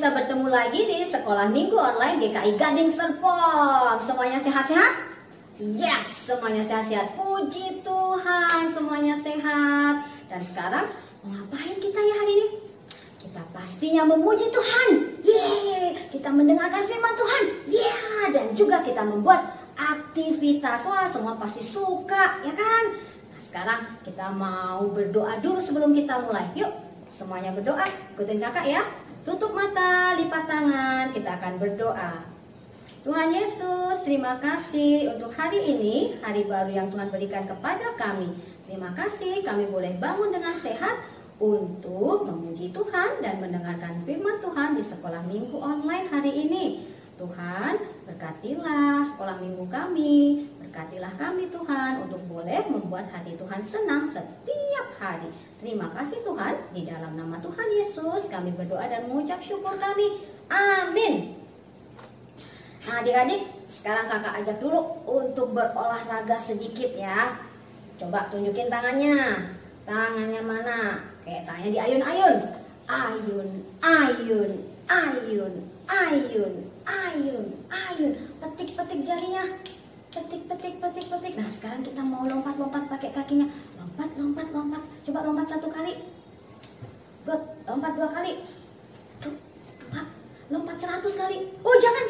kita bertemu lagi di Sekolah Minggu Online GKI Gading Serpong. Semuanya sehat-sehat? Yes, semuanya sehat-sehat. Puji Tuhan, semuanya sehat. Dan sekarang mau ngapain kita ya hari ini? Kita pastinya memuji Tuhan. Yeay, kita mendengarkan firman Tuhan. Yeah, dan juga kita membuat aktivitas. Wah, semua pasti suka, ya kan? Nah, sekarang kita mau berdoa dulu sebelum kita mulai. Yuk, semuanya berdoa. Ikutin kakak ya. Tutup mata, lipat tangan, kita akan berdoa. Tuhan Yesus, terima kasih untuk hari ini, hari baru yang Tuhan berikan kepada kami. Terima kasih kami boleh bangun dengan sehat untuk memuji Tuhan dan mendengarkan firman Tuhan di Sekolah Minggu Online hari ini. Tuhan, berkatilah sekolah minggu kami, berkatilah kami Tuhan untuk boleh membuat hati Tuhan senang setiap hari. Terima kasih Tuhan, di dalam nama Tuhan Yesus kami berdoa dan mengucap syukur kami. Amin. Nah adik-adik, sekarang kakak ajak dulu untuk berolahraga sedikit ya. Coba tunjukin tangannya. Tangannya mana? Kayak tangannya diayun-ayun. Ayun, ayun, ayun, ayun, ayun, ayun. Petik-petik jarinya. Petik. Nah sekarang kita mau lompat-lompat pakai kakinya. Lompat. Coba lompat 1 kali. Good. Lompat 2 kali. Tuh, 2. Lompat 100 kali. Oh jangan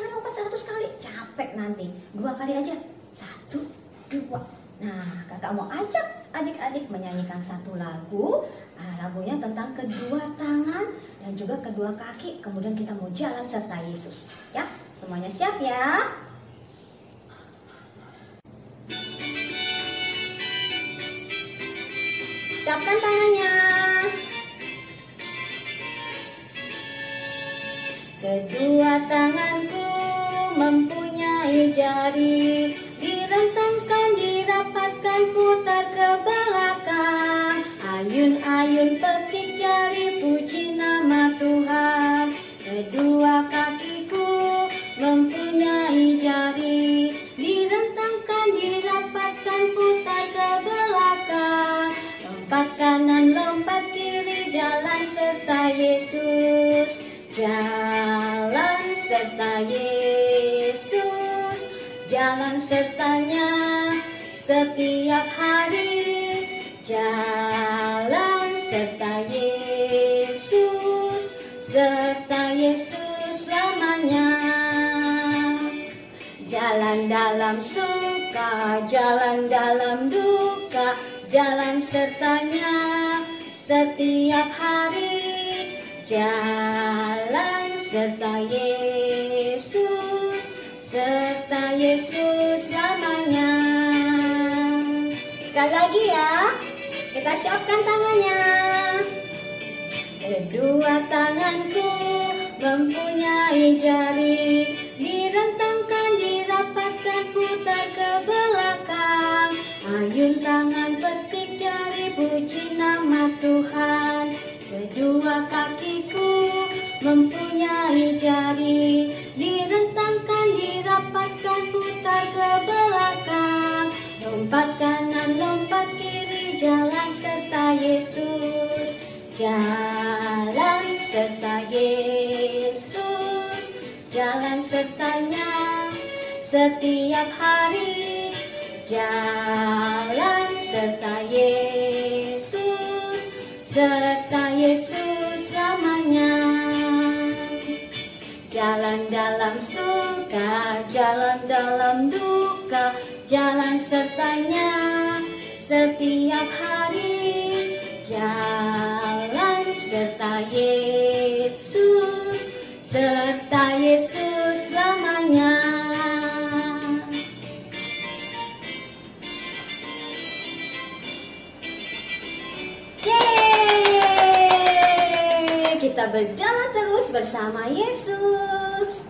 lompat 100 kali. Capek nanti. 2 kali aja. 1, 2. Nah kakak mau ajak adik-adik menyanyikan satu lagu. Lagunya tentang kedua tangan dan juga kedua kaki. Kemudian kita mau jalan serta Yesus. Ya, semuanya siap ya? Siapkan tangannya. Kedua tanganku mempunyai jari, direntangkan, dirapatkan, putar ke belakang. Ayun-ayun petik jari, puji nama Tuhan. Kedua kakiku mempunyai jari, direntangkan, dirapatkan, putar ke belakang. Lompat kanan, lompat kiri, jalan serta Yesus. Jalan serta Yesus, jalan sertanya setiap hari. Jalan serta Yesus lamanya. Jalan dalam suka, jalan dalam duka, jalan sertanya setiap hari. Jalan serta Yesus lamanya. Sekali lagi ya, kita siapkan tangannya. Kedua tanganku mempunyai jari, direntangkan, dirapatkan, putar ke belakang. Ayun tangan, petik jari, puji nama Tuhan. Kedua kakiku mempunyai jari, direntangkan, dirapatkan, putar ke belakang. Lompat kanan, lompat kiri, jalan serta Yesus. Jalan serta Yesus, jalan sertanya setiap hari. Jalan serta Yesus lamanya. Jalan dalam suka, jalan dalam duka, jalan sertanya setiap hari. Jalan serta Yesus lamanya. Yeay! Kita berjalan terus bersama Yesus.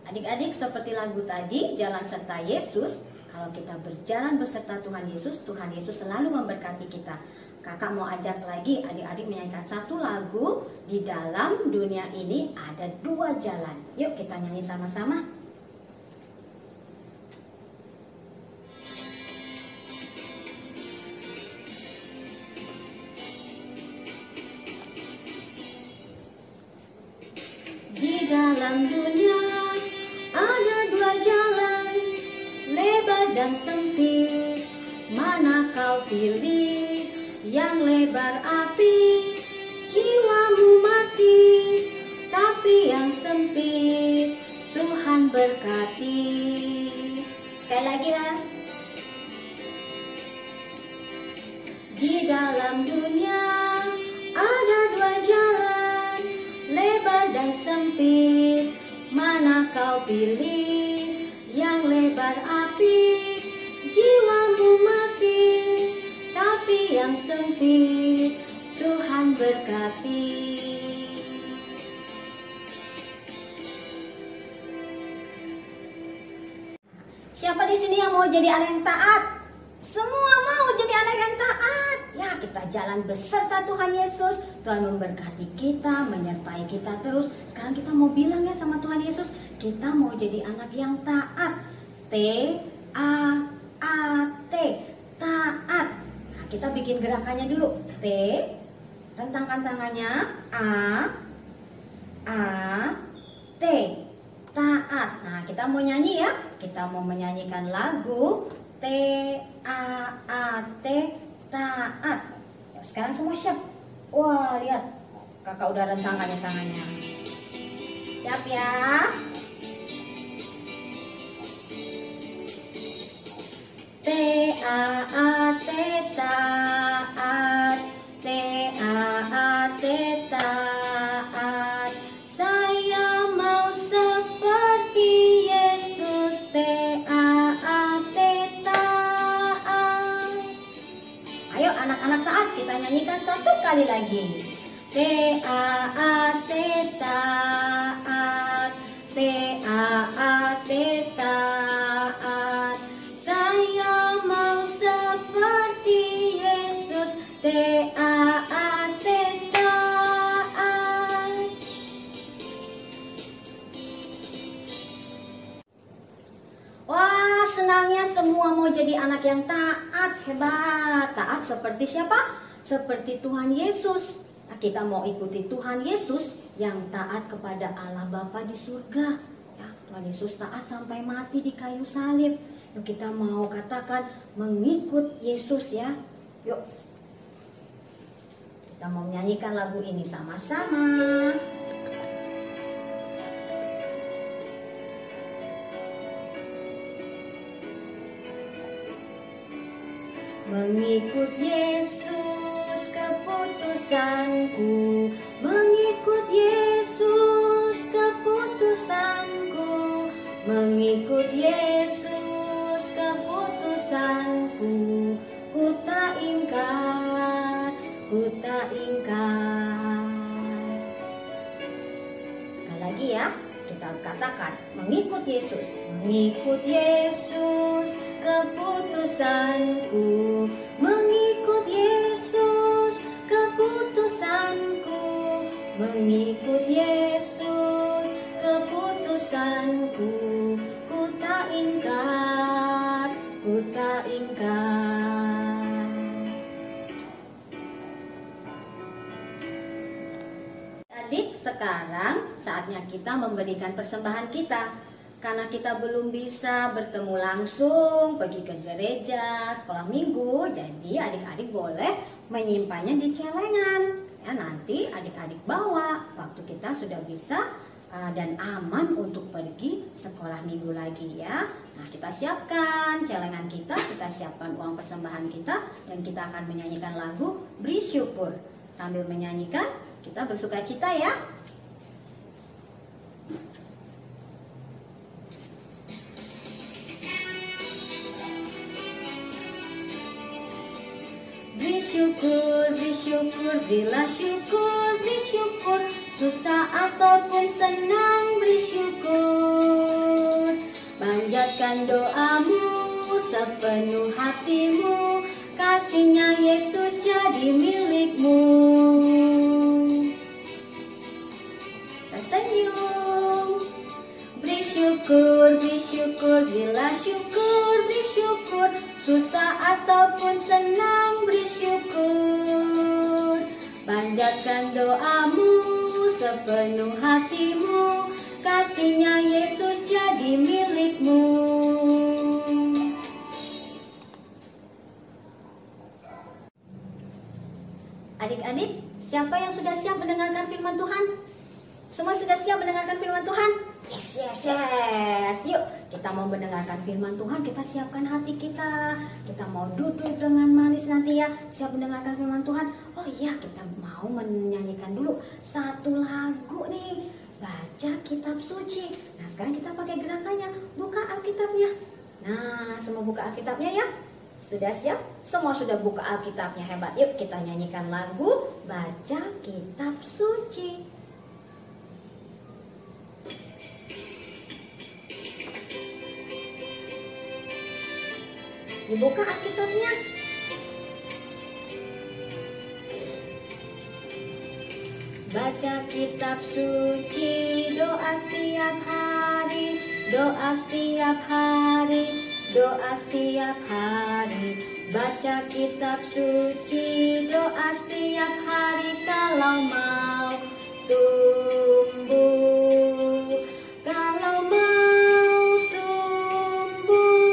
Adik-adik, seperti lagu tadi, jalan serta Yesus. Kalau kita berjalan beserta Tuhan Yesus selalu memberkati kita. Kakak mau ajak lagi adik-adik menyanyikan satu lagu. Di dalam dunia ini ada 2 jalan. Yuk kita nyanyi sama-sama. dalam dunia ada dua jalan, lebar dan sempit. Mana kau pilih? Yang lebar api, jiwamu mati. Tapi yang sempit, Tuhan berkati. Sekali lagi lah. Di dalam dunia ada dua jalan, lebar dan sempit. Mana kau pilih? Yang lebar api, jiwamu mati. Tapi yang sempit, Tuhan berkati. Siapa di sini yang mau jadi anak yang taat? Semua mau jadi anak yang taat. Ya, kita jalan beserta Tuhan Yesus. Tuhan memberkati kita, menyertai kita terus. Sekarang kita mau bilang ya sama Tuhan Yesus, kita mau jadi anak yang taat. T-A-A-T, taat. Nah, kita bikin gerakannya dulu. T, rentangkan tangannya. A-A-T, taat. Nah, kita mau nyanyi ya. Kita mau menyanyikan lagu T-A-A-T, taat. Ya, sekarang semua siap? Wah, lihat. Kakak udah rentangkan ya tangannya. Siap ya? T-A-A-T, taat. T-A-A-T, taat. Saya mau seperti Yesus. T-A-A-T, taat. Ayo anak-anak taat, kita nyanyikan satu kali lagi. T-A-A-T, taat. T-A-A-T, taat. Saya mau seperti Yesus. T-A-A-T, taat. Wah, senangnya semua mau jadi anak yang taat. Hebat. Taat seperti siapa? Seperti Tuhan Yesus. Nah, kita mau ikuti Tuhan Yesus yang taat kepada Allah Bapa di surga. Ya, Tuhan Yesus taat sampai mati di kayu salib. Yuk kita mau katakan mengikut Yesus ya. Yuk. Kita mau menyanyikan lagu ini sama-sama. Mengikut Yesus keputusanku, mengikut Yesus keputusanku, mengikut Yesus keputusanku, ku tak ingkar, ku tak ingkar. Sekali lagi ya, kita katakan mengikut Yesus, mengikut Yesus keputusanku, mengikut Yesus keputusanku, mengikut Yesus keputusanku, ku tak ingkar, ku tak ingkar. Adik, sekarang saatnya kita memberikan persembahan kita. Karena kita belum bisa bertemu langsung, pergi ke gereja, sekolah minggu, jadi adik-adik boleh menyimpannya di celengan. Ya, nanti adik-adik bawa waktu kita sudah bisa dan aman untuk pergi sekolah minggu lagi ya. Nah, kita siapkan celengan kita siapkan uang persembahan kita, dan kita akan menyanyikan lagu Beri Syukur. Sambil menyanyikan, kita bersuka cita ya. Beri syukur, berilah syukur, beri syukur. Susah ataupun senang, beri syukur. Panjatkan doamu sepenuh hatimu, kasihnya Yesus jadi milikmu. Tersenyum. Beri syukur, berilah syukur, beri syukur. Susah ataupun senang, beri syukur. Panjatkan doamu sepenuh hatimu, kasihnya Yesus jadi milikmu. Adik-adik, siapa yang sudah siap mendengarkan firman Tuhan? Semua sudah siap mendengarkan firman Tuhan? Yes, yes, yes. Yuk, kita mau mendengarkan firman Tuhan, kita siapkan hati kita. Kita mau duduk dengan manis nanti ya, siap mendengarkan firman Tuhan. Oh iya, kita mau menyanyikan dulu satu lagu nih. Baca kitab suci. Nah, sekarang kita pakai gerakannya, buka Alkitabnya. Nah, semua buka Alkitabnya ya. Sudah siap? Semua sudah buka Alkitabnya, hebat. Yuk kita nyanyikan lagu Baca Kitab Suci. Dibuka Alkitabnya. Baca kitab suci, doa setiap hari, doa setiap hari, doa setiap hari. Baca kitab suci, doa setiap hari kalau mau tumbuh. Kalau mau tumbuh,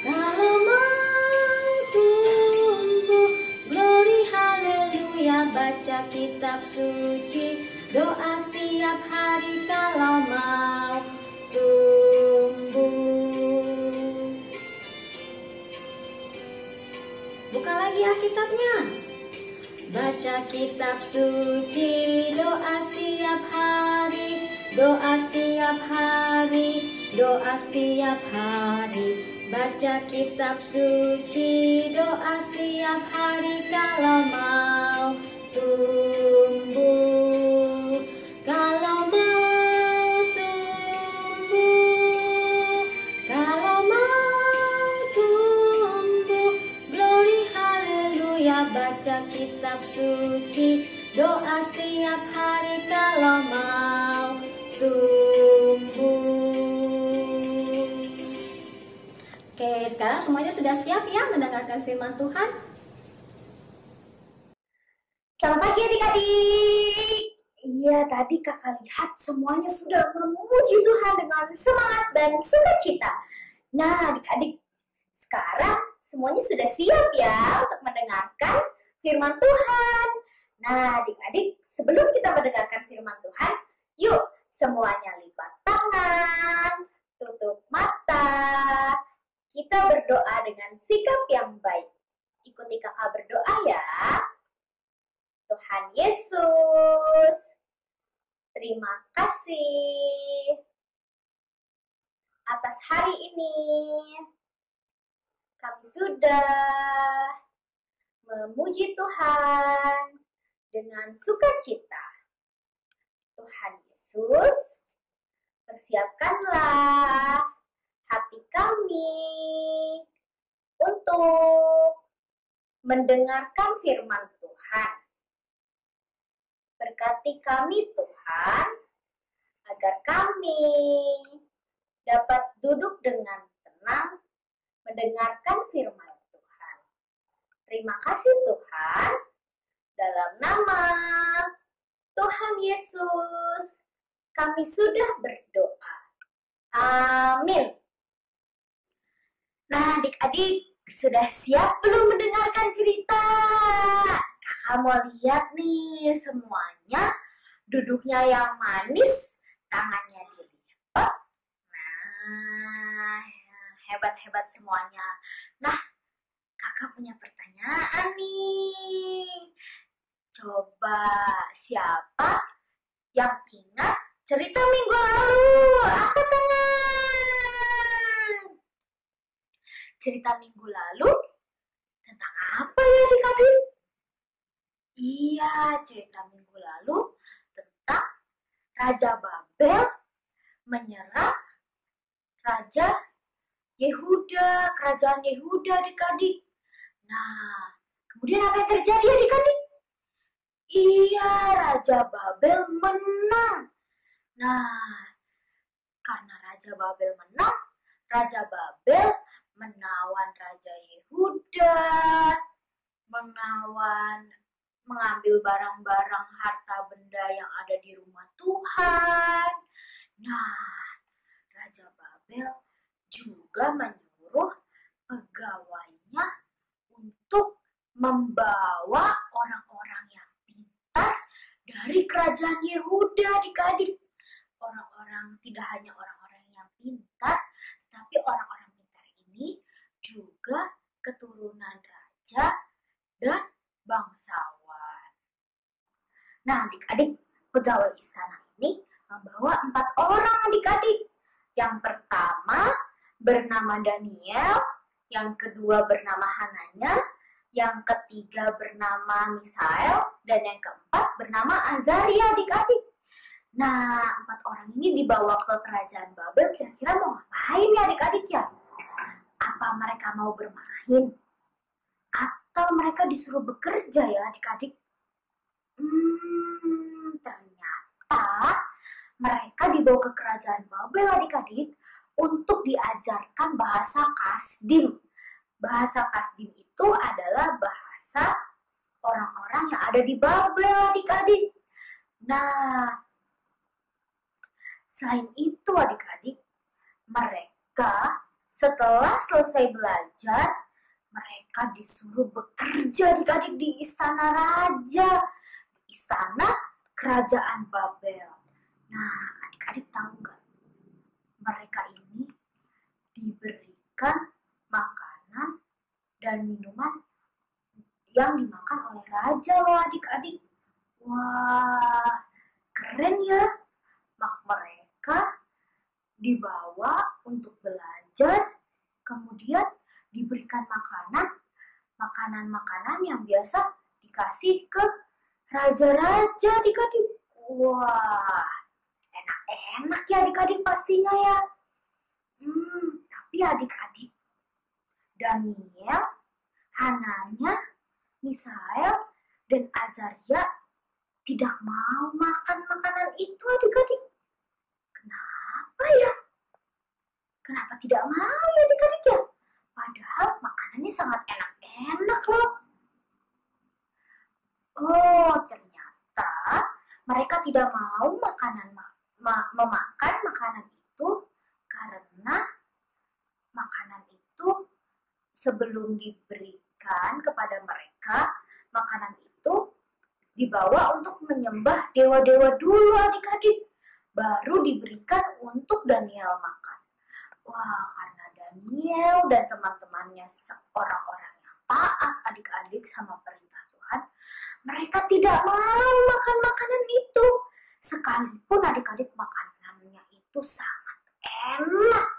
kalau mau tumbuh. Glory haleluya, baca kitab suci, doa setiap hari kalau mau tumbuh. Buka lagi Alkitabnya. Baca kitab suci, doa setiap hari, doa setiap hari, doa setiap hari. Baca kitab suci, doa setiap hari kalau mau tumbuh. Kalau mau tumbuh, kalau mau tumbuh. Glory haleluya, baca kitab suci, doa setiap hari kalau mau tumbuh. Oke, sekarang semuanya sudah siap ya mendengarkan firman Tuhan? Selamat pagi adik-adik. Iya, tadi kakak lihat semuanya sudah memuji Tuhan dengan semangat dan sukacita. Nah, adik-adik, sekarang semuanya sudah siap ya untuk mendengarkan firman Tuhan. Nah, adik-adik, sebelum kita mendengarkan firman Tuhan, yuk semuanya lipat tangan, tutup mata. Kita berdoa dengan sikap yang baik. Ikuti kakak berdoa ya. Tuhan Yesus, terima kasih atas hari ini. Kami sudah memuji Tuhan dengan sukacita. Tuhan Yesus, persiapkanlah hati kami untuk mendengarkan firman Tuhan. Berkati kami Tuhan, agar kami dapat duduk dengan tenang mendengarkan firman Tuhan. Terima kasih Tuhan, dalam nama Tuhan Yesus kami sudah berdoa. Amin. Nah, adik-adik, sudah siap belum mendengarkan cerita? Kakak mau lihat nih, semuanya duduknya yang manis, tangannya dilipat. Nah, hebat-hebat semuanya. Nah, kakak punya pertanyaan nih. Coba siapa yang ingat cerita minggu lalu? Angkat tangan. Cerita minggu lalu tentang apa ya adik-adik? Iya, cerita minggu lalu tentang Raja Babel menyerang Raja Yehuda, kerajaan Yehuda adik-adik. Nah, kemudian apa yang terjadi adik-adik? Iya, Raja Babel menang. Nah, karena Raja Babel menang, Raja Babel menawan Raja Yehuda, mengambil barang-barang harta benda yang ada di rumah Tuhan, Nah, Raja Babel juga menyuruh pegawainya untuk membawa orang-orang yang pintar dari kerajaan Yehuda adik-adik. Orang-orang, tidak hanya orang-orang yang pintar, tetapi orang-orang pintar ini juga keturunan raja dan bangsawan. Nah, adik-adik, pegawai istana ini membawa 4 orang adik-adik. Yang pertama bernama Daniel, yang kedua bernama Hananya, yang ketiga bernama Misael, dan yang keempat bernama Azaria adik-adik. Nah, 4 orang ini dibawa ke kerajaan Babel, kira-kira mau ngapain ya adik-adik ya? Apa mereka mau bermain? Atau mereka disuruh bekerja ya adik-adik? Ternyata mereka dibawa ke kerajaan Babel adik-adik untuk diajarkan bahasa Kasdim. Bahasa Kasdim itu adalah bahasa orang-orang yang ada di Babel adik-adik. Nah, selain itu adik-adik, mereka setelah selesai belajar, mereka disuruh bekerja adik-adik di istana raja, istana kerajaan Babel. Nah, adik-adik tahu nggak? Mereka ini diberikan makanan dan minuman yang dimakan oleh raja loh adik-adik. Wah, keren ya. Mereka dibawa untuk belajar, kemudian diberikan makanan-makanan yang biasa dikasih ke raja-raja adik-adik. Wah, enak-enak ya adik-adik pastinya ya. Tapi adik-adik, Daniel, Hananya, Misael, dan Azaria tidak mau makan makanan itu adik-adik. Kenapa ya? Kenapa tidak mau ya adik-adik ya? Padahal makanannya sangat enak-enak loh. Oh, ternyata mereka tidak mau memakan makanan itu karena makanan itu sebelum diberikan kepada mereka, makanan itu dibawa untuk menyembah dewa-dewa dulu adik-adik. Baru diberikan untuk Daniel makan. Wah, karena Daniel dan teman-temannya orang-orang yang taat adik-adik sama perintah Tuhan, mereka tidak mau makan makanan itu. Sekalipun adik-adik makanannya itu sangat enak.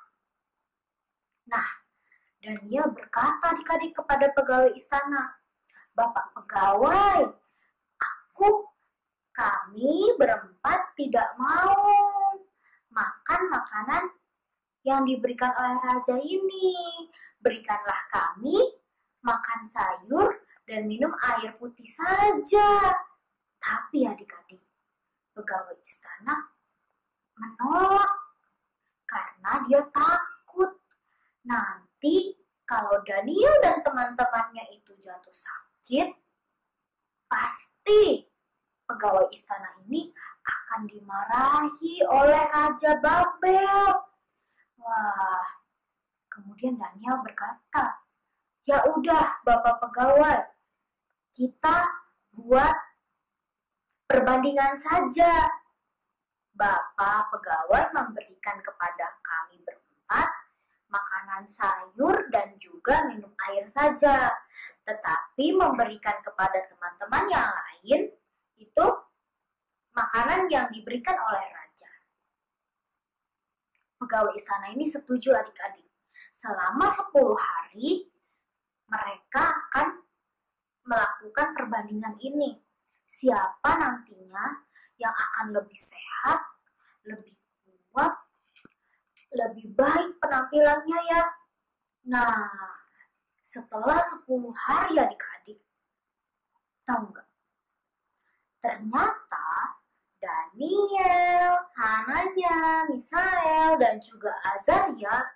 Nah, Daniel berkata adik-adik kepada pegawai istana, "Bapak pegawai, kami berempat tidak mau makan makanan yang diberikan oleh raja ini. Berikanlah kami makan sayur dan minum air putih saja." Tapi adik-adik, pegawai istana menolak karena dia takut nanti kalau Daniel dan teman-temannya itu jatuh sakit, pasti pegawai istana ini akan dimarahi oleh Raja Babel. Wah, kemudian Daniel berkata, "Ya udah Bapak pegawai, kita buat perbandingan saja. Bapak pegawai memberikan kepada kami berempat makanan sayur dan juga minum air saja. Tetapi memberikan kepada teman-teman yang lain itu makanan yang diberikan oleh raja." Pegawai istana ini setuju adik-adik. Selama 10 hari mereka akan melakukan perbandingan ini. Siapa nantinya yang akan lebih sehat, lebih kuat, lebih baik penampilannya ya. Nah, setelah 10 hari adik-adik, tahu nggak? Ternyata Daniel, Hananya, Misael, dan juga Azaria,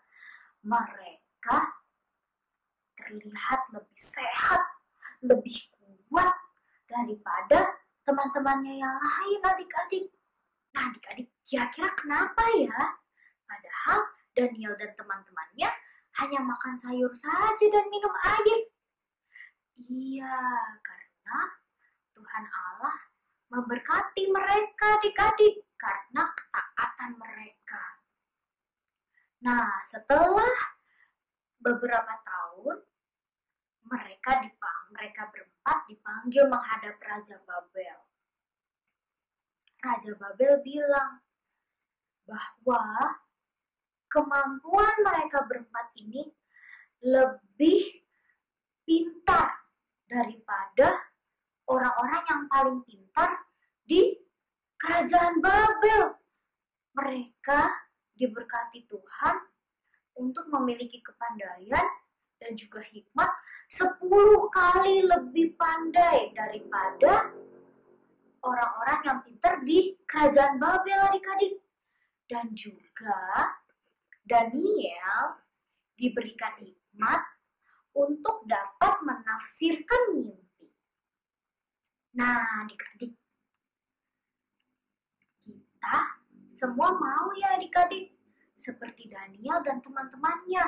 mereka terlihat lebih sehat, lebih kuat daripada teman-temannya yang lain adik-adik. Nah, adik-adik, kira-kira kenapa ya? Padahal Daniel dan teman-temannya hanya makan sayur saja dan minum air. Iya, karena Tuhan Allah memberkati mereka adik-adik karena ketaatan mereka. Nah, setelah beberapa tahun, mereka berempat dipanggil menghadap Raja Babel. Raja Babel bilang bahwa kemampuan mereka berempat ini lebih pintar daripada orang-orang yang paling pintar di kerajaan Babel. Mereka diberkati Tuhan untuk memiliki kepandaian dan juga hikmat 10 kali lebih pandai daripada orang-orang yang pintar di kerajaan Babel adik-adik. Dan juga Daniel diberikan hikmat untuk dapat menafsirkan mimpi. Nah, adik-adik, kita semua mau ya adik-adik seperti Daniel dan teman-temannya.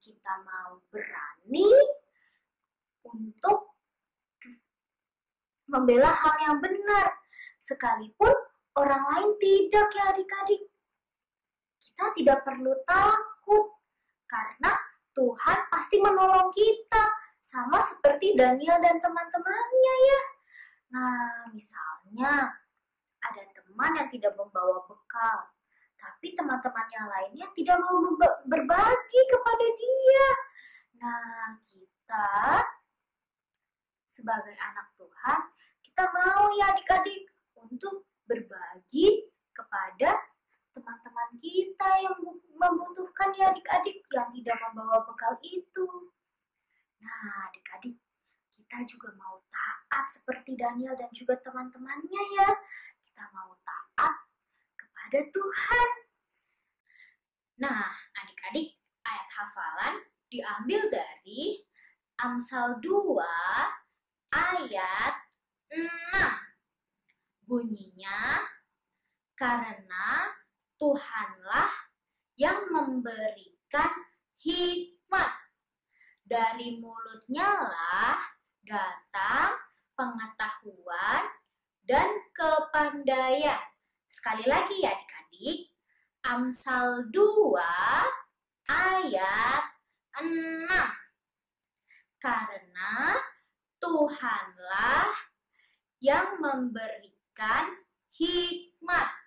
Kita mau berani untuk membela hal yang benar, sekalipun orang lain tidak ya adik-adik. Kita tidak perlu takut, karena Tuhan pasti menolong kita, sama seperti Daniel dan teman-temannya ya. Nah, misalnya ada teman yang tidak membawa bekal, tapi teman-temannya lainnya tidak mau berbagi kepada dia. Nah, kita sebagai anak Tuhan, kita mau ya adik-adik untuk berbagi kepada teman-teman kita yang membutuhkan ya adik-adik yang tidak membawa bekal itu. Nah, adik-adik, kita juga mau taat seperti Daniel dan juga teman-temannya ya. Kita mau taat kepada Tuhan. Nah, adik-adik, ayat hafalan diambil dari Amsal 2 ayat 6. Bunyinya, karena Tuhanlah yang memberikan hikmat. Dari mulutnya lah datang pengetahuan dan kepandaian. Sekali lagi ya adik-adik, Amsal 2 ayat 6. Karena Tuhanlah yang memberikan hikmat.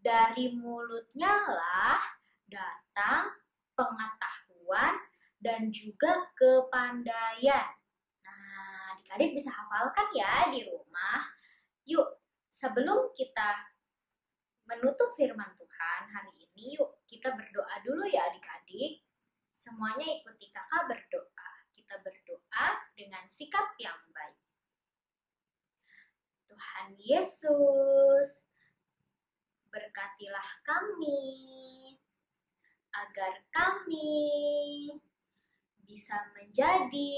Dari mulutnya lah datang pengetahuan dan juga kepandaian. Nah, adik-adik bisa hafalkan ya di rumah. Yuk, sebelum kita menutup firman Tuhan hari ini, yuk kita berdoa dulu ya adik-adik. Semuanya ikuti kakak berdoa. Kita berdoa dengan sikap yang baik. Tuhan Yesus, berkatilah kami, agar kami bisa menjadi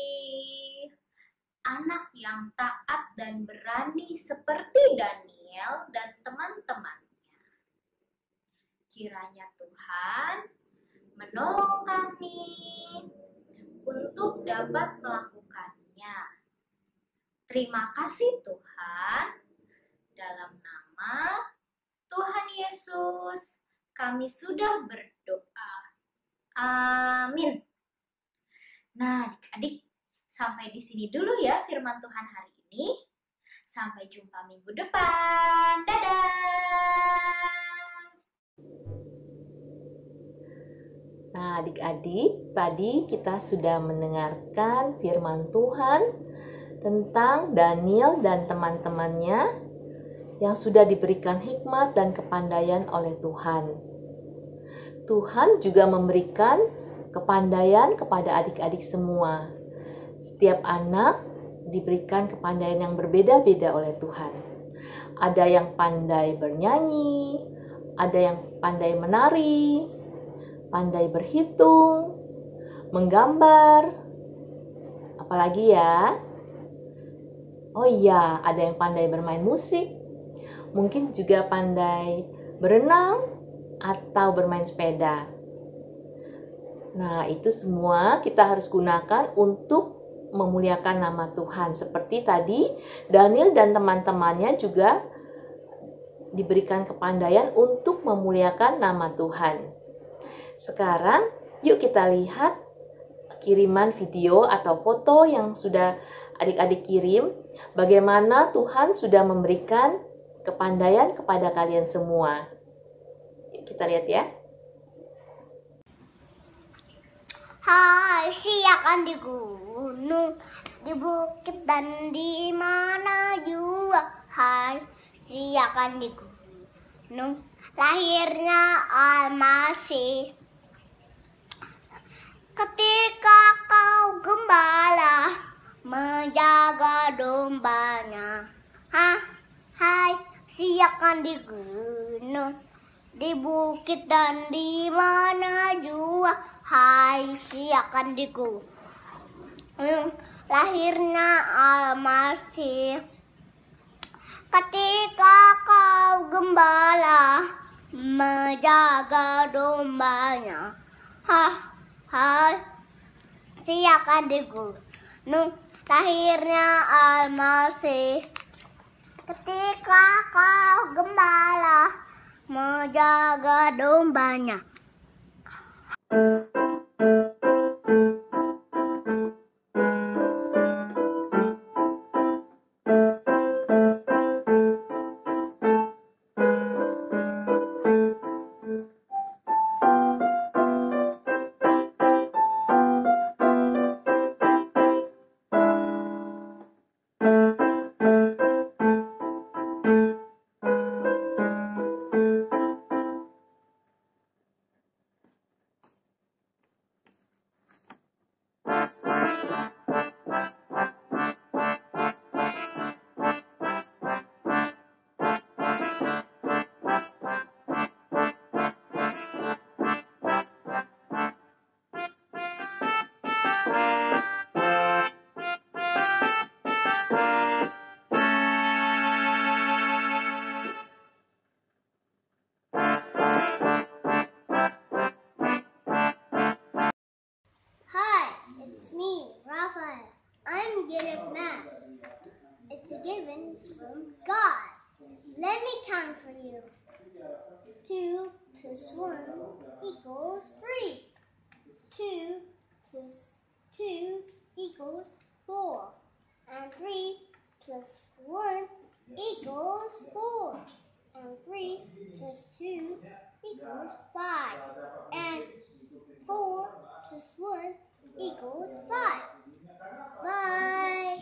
anak yang taat dan berani seperti Daniel dan teman-temannya. Kiranya Tuhan menolong kami untuk dapat melakukannya. Terima kasih Tuhan, dalam nama Tuhan Yesus, kami sudah berdoa. Amin. Nah, adik-adik, sampai di sini dulu ya firman Tuhan hari ini. Sampai jumpa minggu depan. Dadah. Nah, adik-adik, tadi kita sudah mendengarkan firman Tuhan tentang Daniel dan teman-temannya yang sudah diberikan hikmat dan kepandaian oleh Tuhan. Tuhan juga memberikan kepandaian kepada adik-adik semua. Setiap anak diberikan kepandaian yang berbeda-beda oleh Tuhan. Ada yang pandai bernyanyi, ada yang pandai menari, pandai berhitung, menggambar, apalagi ya? Oh iya, ada yang pandai bermain musik. mungkin juga pandai berenang atau bermain sepeda. Nah, itu semua kita harus gunakan untuk memuliakan nama Tuhan. Seperti tadi, Daniel dan teman-temannya juga diberikan kepandaian untuk memuliakan nama Tuhan. Sekarang, yuk kita lihat kiriman video atau foto yang sudah adik-adik kirim. Bagaimana Tuhan sudah memberikan kepandaian kepada kalian semua. Kita lihat ya. Hai, siakan di gunung, di bukit dan di mana juga. Hai, siakan di gunung, lahirnya Almasih. Ketika kau gembala menjaga dombanya. Hai, siakan di gunung, di bukit dan di mana juga. Hai, siakan di gunung, lahirnya Almasih. Ketika kau gembala menjaga dombanya. Hai, siakan di gunung, lahirnya Almasih. Ketika kau gembala menjaga dombanya. I'm good at math. It's a given from God. Let me count for you. 2 plus 1 equals 3. 2 plus 2 equals 4. And 3 plus 1 equals 4. And 3 plus 2 equals 5. And 4 plus 1 equals 5. Bye.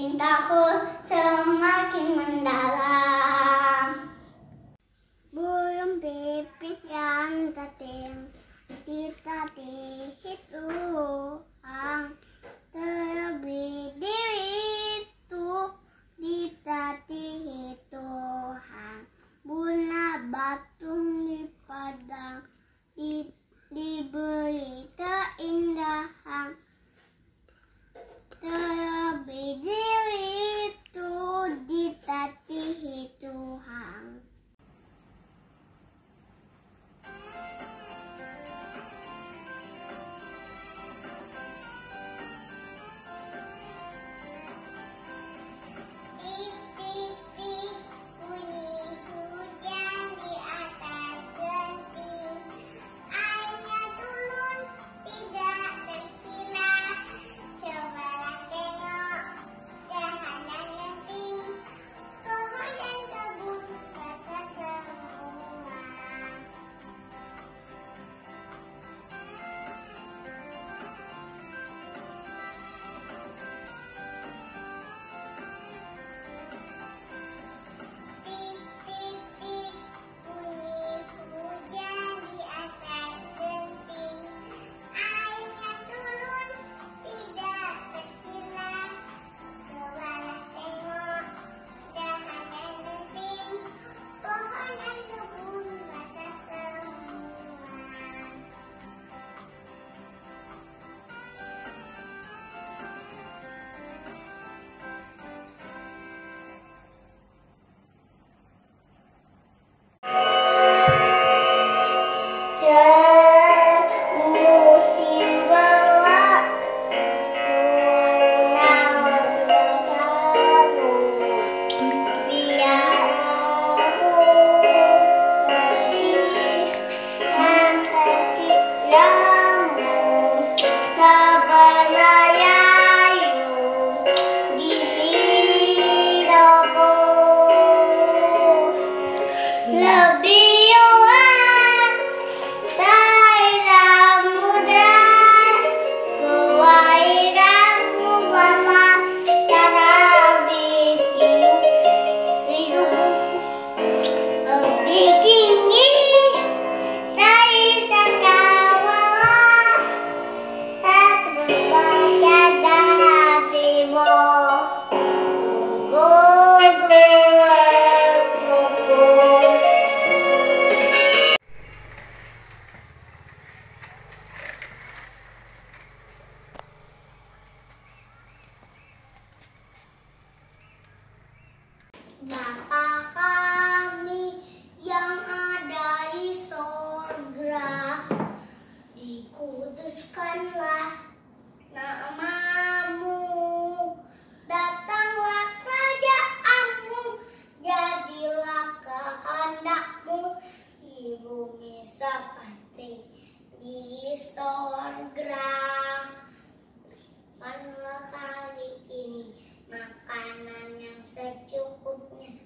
cintaku semakin mendalam. Burung pipit yang ditati Tuhan, terlebih diriku ditati Tuhan. Bunga batu di padang diberi keindahan, terlebih diriku ditati Tuhan. Bapa kami yang ada di sorga, dikuduskanlah nama-Mu, datanglah kerajaan-Mu, jadilah kehendak-Mu di bumi seperti di sorga. Berikanlah kali ini makanan yang secukupnya.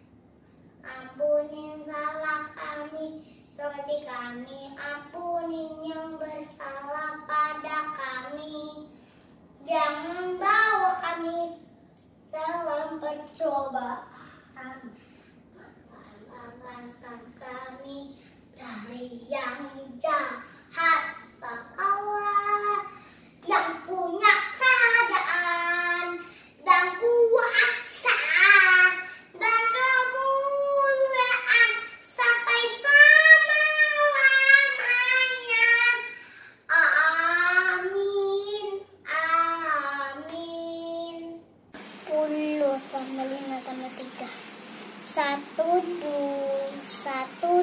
Ampuni salah kami seperti kami ampuni yang bersalah pada kami. Jangan bawa kami dalam percobaan, lepaskan kami dari yang jahat. Allah yang punya kerajaan dan kuasa dan kemuliaan sampai selama-lamanya. Amin. Amin. 10 tambah 5 tambah 3. 1, 2,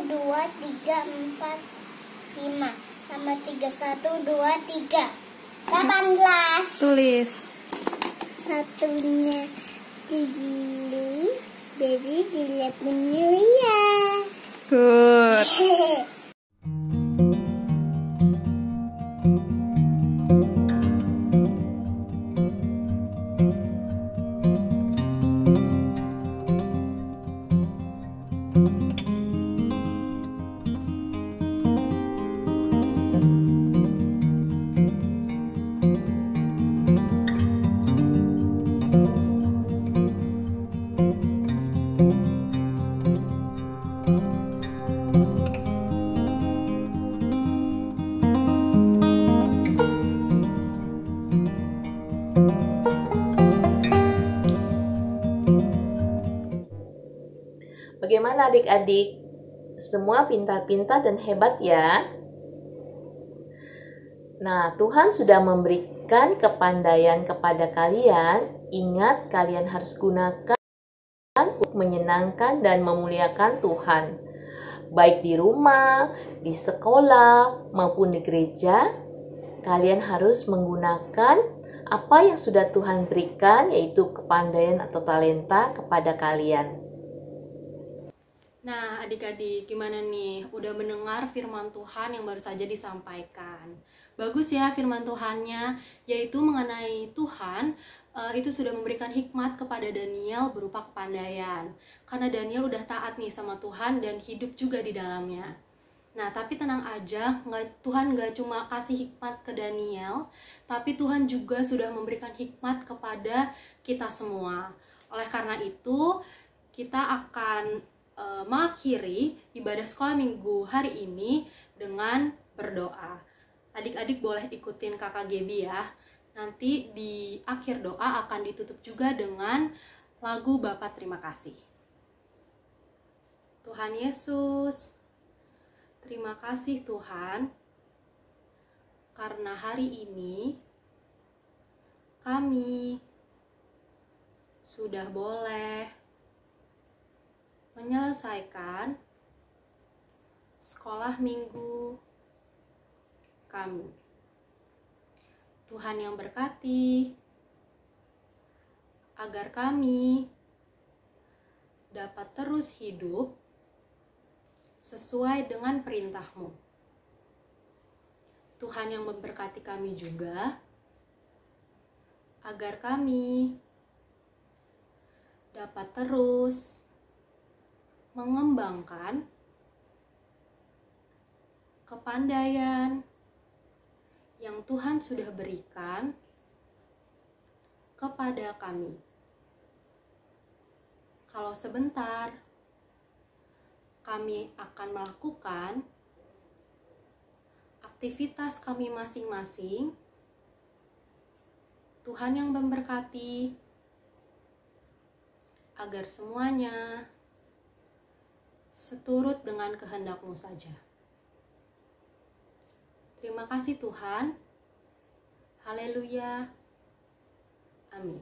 3, 4, 5 tambah 3. 1, 2, 3. 18. Tulis. Satunya dulu, jadi dilihat ya. Good. Bagaimana adik-adik? Semua pintar-pintar dan hebat ya. Nah, Tuhan sudah memberikan kepandaian kepada kalian. Ingat, kalian harus gunakan untuk menyenangkan dan memuliakan Tuhan. Baik di rumah, di sekolah, maupun di gereja, kalian harus menggunakan apa yang sudah Tuhan berikan, yaitu kepandaian atau talenta kepada kalian. Nah, adik-adik, gimana nih? Udah mendengar firman Tuhan yang baru saja disampaikan? Bagus ya firman Tuhannya, yaitu mengenai Tuhan, itu sudah memberikan hikmat kepada Daniel berupa kepandaian. Karena Daniel udah taat nih sama Tuhan dan hidup juga di dalamnya. Nah, tapi tenang aja, Tuhan gak cuma kasih hikmat ke Daniel, tapi Tuhan juga sudah memberikan hikmat kepada kita semua. Oleh karena itu, kita akan mengakhiri ibadah sekolah minggu hari ini dengan berdoa. Adik-adik boleh ikutin kakak Gaby ya. Nanti di akhir doa akan ditutup juga dengan lagu Bapa Terima Kasih. Tuhan Yesus, terima kasih Tuhan, karena hari ini kami sudah boleh menyelesaikan sekolah minggu kami. Tuhan yang berkati, agar kami dapat terus hidup sesuai dengan perintah-Mu. Tuhan yang memberkati kami juga, agar kami dapat terus mengembangkan kepandaian yang Tuhan sudah berikan kepada kami. Kalau sebentar kami akan melakukan aktivitas kami masing-masing, Tuhan yang memberkati, agar semuanya seturut dengan kehendak-Mu saja. Terima kasih Tuhan. Haleluya. Amin.